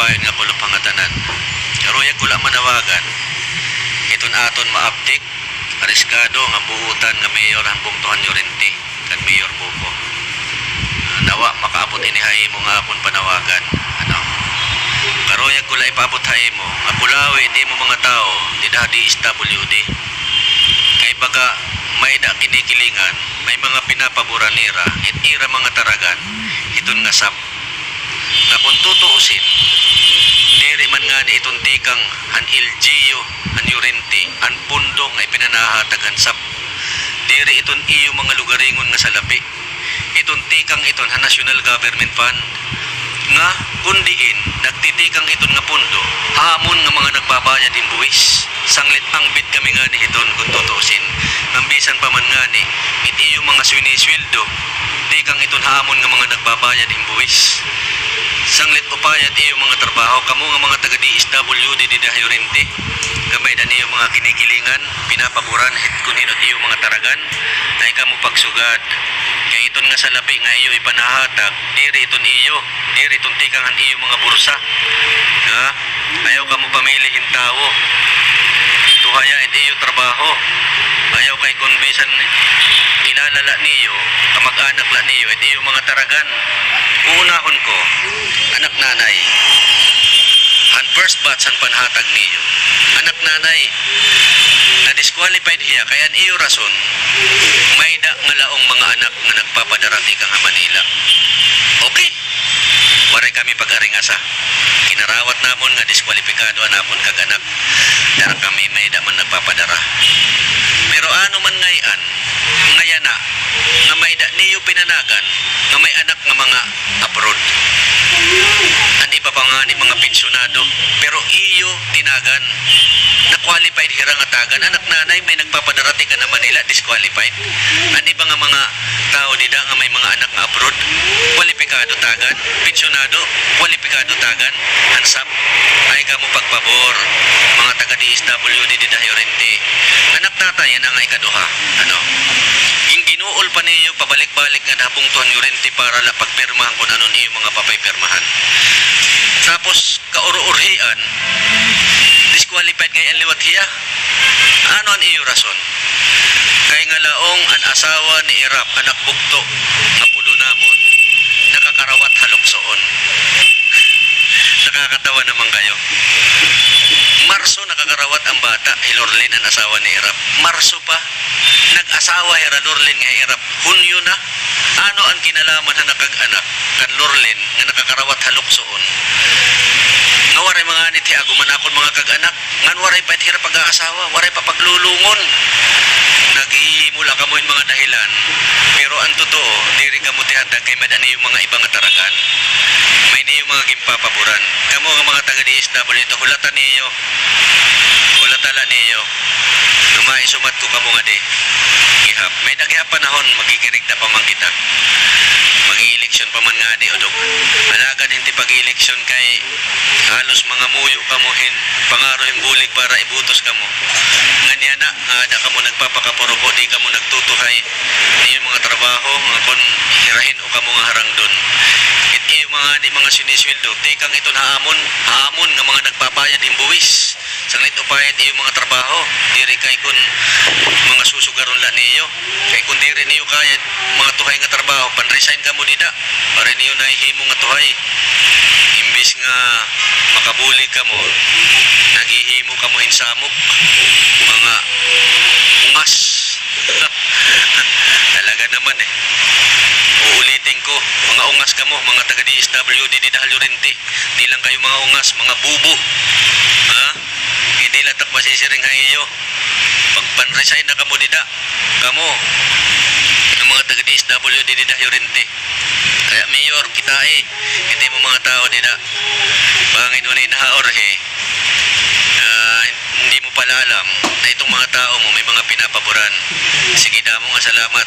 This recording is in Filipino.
payon nga kulo pangatanan. Karuyag ko lang manawagan. Iton aton maaptik, ariskado nga buutan nga mayor hambong tuhan Yorente, kan Mayor Buko. Nawa makaabot inihay mo nga akong panawagan. Ano? Karuyag ko lang ipabot hay mo, nga pulawi di mo mga tao, di dahdi SWD. Kay baga, may da kinikilingan, may mga pinapaboran nira, ira mga taragan, iton nga sab. Na kung tutuusin, diri man nga ni itong tikang han LGU, han Yorente, han pundo nga ipinanahatag han sab. Diri iton iyo mga lugaringon nga salapi. Itong tikang iton han National Government Fund, nga kundiin nagtitikang iton nga pundo hamon nga mga nagbabayad in buwis sanglit ang bit kami nga ni iton kung tutusin nambisan pa man nga ni iti yung mga sinisweldo tikang iton hamon nga mga nagbabayad in buwis sanglit upayat iyo mga trabaho kamo nga mga taga DSWD di Yorente gamay na niyo mga kinikilingan pinapaboran kung inot iyo mga taragan ay kamo pagsugad kaya iton nga salapi nga iyo ipanahatag diri iton iyo diri iton tikangan iyo mga bursa ha ayaw kamo pamilihin tao tuhaya iti iyo trabaho ayaw kay konbesan ilalala niyo kamag-anak la niyo iti iyo mga taragan uunahon ko anak nanay ang first batch ang panhatag niyo anak nanay na disqualified hiya kaya ang iyo rason may da nga laong mga anak nga nagpapadarati kang Manila okay waray kami pag-aringasa kinarawat namon nga diskwalipikado anapon kag anak dara kami may da man nagpapadara pero ano man ngayan ngayon na nga may da niyo pinanagan nga may anak nga mga abroad ang iba pa nga ni mga pensyonado pero iyo tinagan na qualified hirang atagan anak nanay may nagpapadarati ka na Manila disqualified ang iba nga mga tao nila nga may mga anak nga abroad kwalipikado tagan pensyonado kwalipikado tagan hansap ay kamo pagpabor mga taga DSWD di Yorente anak tatay yan ang ikaduha ano yung ginuol pa niyo pabalik-balik nga dapong tuhan Yorente para la pagpirmahan kung anon iyo mga papaypirmahan tapos kauro-urhian disqualified ngayon liwat hiya ano ang iyo rason kay nga laong ang asawa ni Irap anak bugto nga pulo namon nakakarawat haloksoon nakakatawa naman kayo Marso nakakarawat ang bata Lorlin ang asawa ni Irap Marso pa nag-asawa hira Lorlin nga Irap Hunyo na ano ang kinalaman na nakag-anak kan Lorlin nga nakakarawat haloksoon nga waray mga anit aguman akon mga kag-anak ngan waray pa itira pag-aasawa waray pa paglulungon naghihimula kamo yung mga dahilan pero ang totoo diri kamo tihatag kay madani yung mga ibang taragan may niyo mga gimpapaboran kamo nga mga taga DSW ito hulatan niyo hulatala niyo numaisumat ko kamo nga di gihap may daghihap panahon magigirigda pa man kita mag-i-eleksyon pa man nga di odog alagan hindi pag-i-eleksyon kay halos mga muyo kamuhin pangarohin bulig para ibutos kamo nganya na ada kamo nagpapakapuruko di kamo nagtutuhay di yung mga trabaho nga kon hirahin o kamo nga harang dun iti yung mga sinisweldo tikang ito haamon nga mga nagpapayad yung buwis sanglit upayad yung mga trabaho diri kay kun mga susugaron la niyo kay kun diri niyo kaya mga tuhay nga trabaho pan-resign kamo dida para niyo nahihimo nga tuhay imbis nga makabulig kamo naghihimo kamo hinsamok mga ungas talaga naman uulitin ko mga ungas kamo mga taga DSWD di Yorente di lang kayo mga ungas mga bubo ha hindi latak masisiring ha iyo pag pan-resign na kamo dida kamo ng mga taga DSWD di Yorente kaya mayor kita hindi mo mga tao dida bangin unin haor hindi mo pala alam na itong mga tao mo may mga pinapaboran sige damo nga salamat